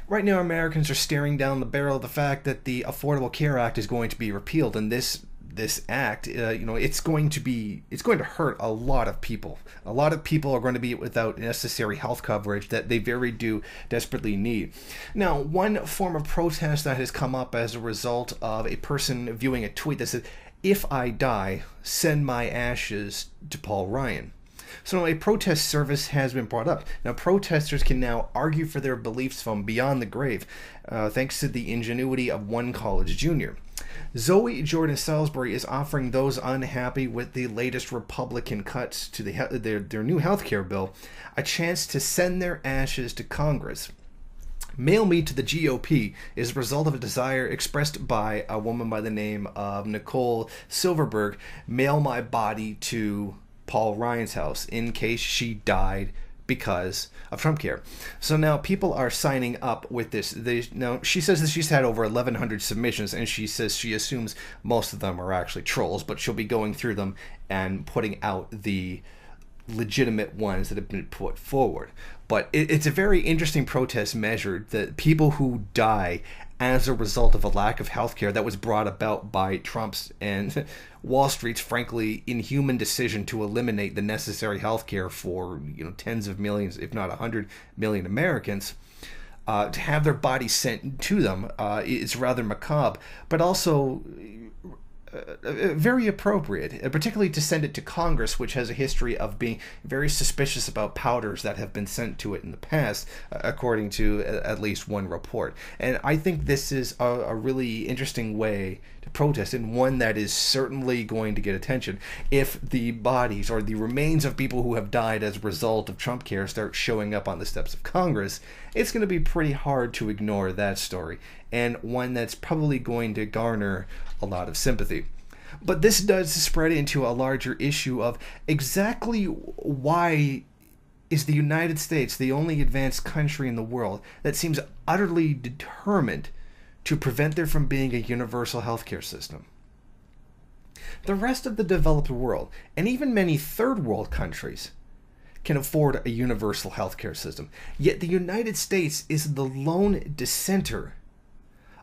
Right now, Americans are staring down the barrel of the fact that the Affordable Care Act is going to be repealed, and this act, it's going to hurt a lot of people. A lot of people are going to be without necessary health coverage that they very do desperately need. Now, one form of protest that has come up as a result of a person viewing a tweet that said, "If I die, send my ashes to Paul Ryan." So a protest service has been brought up. Now, protesters can now argue for their beliefs from beyond the grave, thanks to the ingenuity of one college junior. Zoe Jordan Salisbury is offering those unhappy with the latest Republican cuts to their new health care bill a chance to send their ashes to Congress. Mail me to the GOP is a result of a desire expressed by a woman by the name of Nicole Silverberg. Mail my body to Paul Ryan's house in case she died because of Trump care. So now people are signing up with this. Now she says that she's had over 1,100 submissions, and she says she assumes most of them are actually trolls, but she'll be going through them and putting out the legitimate ones that have been put forward. But it's a very interesting protest measure that people who die as a result of a lack of health care that was brought about by Trump's and Wall Street's frankly inhuman decision to eliminate the necessary health care for tens of millions, if not 100 million Americans, to have their bodies sent to them is rather macabre, but also very appropriate, particularly to send it to Congress, which has a history of being very suspicious about powders that have been sent to it in the past, according to at least one report. And I think this is a really interesting way to protest, and one that is certainly going to get attention. If the bodies or the remains of people who have died as a result of Trump care start showing up on the steps of Congress, it's going to be pretty hard to ignore that story, and one that's probably going to garner a lot of sympathy. But this does spread into a larger issue of exactly why is the United States the only advanced country in the world that seems utterly determined to prevent there from being a universal healthcare system. The rest of the developed world, and even many third world countries, can afford a universal healthcare system. Yet the United States is the lone dissenter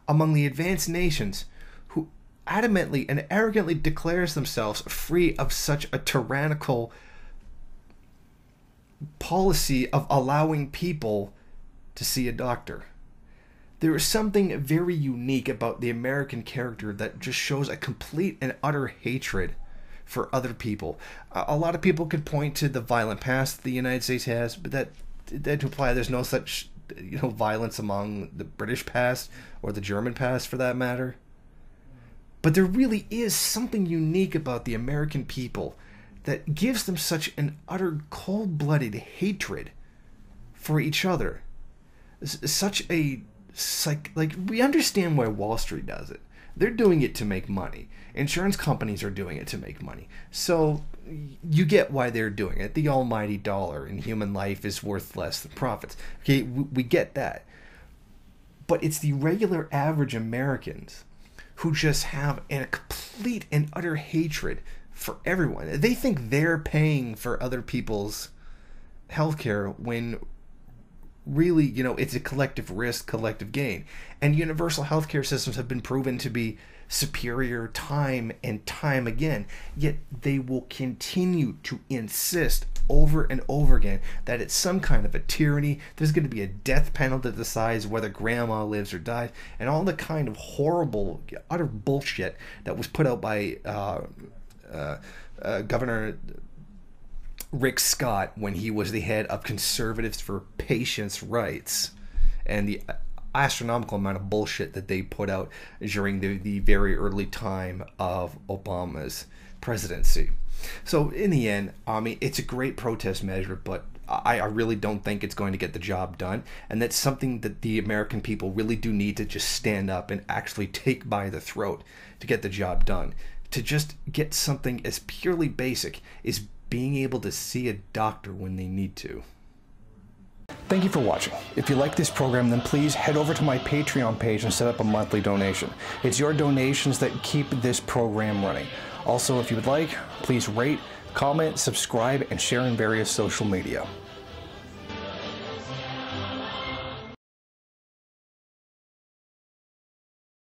among the advanced nations who adamantly and arrogantly declares themselves free of such a tyrannical policy of allowing people to see a doctor. There is something very unique about the American character that just shows a complete and utter hatred for other people. A lot of people could point to the violent past the United States has, but that to imply there's no such violence among the British past or the German past for that matter. But there really is something unique about the American people that gives them such an utter cold-blooded hatred for each other. Such a we understand why Wall Street does it. They're doing it to make money. Insurance companies are doing it to make money. So you get why they're doing it. The almighty dollar in human life is worth less than profits. Okay, we get that. But it's the regular average Americans who just have a complete and utter hatred for everyone. They think they're paying for other people's healthcare when really, it's a collective risk, collective gain. And universal healthcare systems have been proven to be superior time and time again. Yet they will continue to insist over and over again that it's some kind of a tyranny. There's going to be a death penalty that decides whether grandma lives or dies, and all the kind of horrible, utter bullshit that was put out by Governor Rick Scott when he was the head of Conservatives for Patients' Rights, and the astronomical amount of bullshit that they put out during the very early time of Obama's presidency. So in the end, it's a great protest measure, but I really don't think it's going to get the job done, and that's something that the American people really do need to just stand up and actually take by the throat to get the job done. To just get something as purely basic as being able to see a doctor when they need to. Thank you for watching. If you like this program, then please head over to my Patreon page and set up a monthly donation. It's your donations that keep this program running. Also, if you would like, please rate, comment, subscribe, and share in various social media.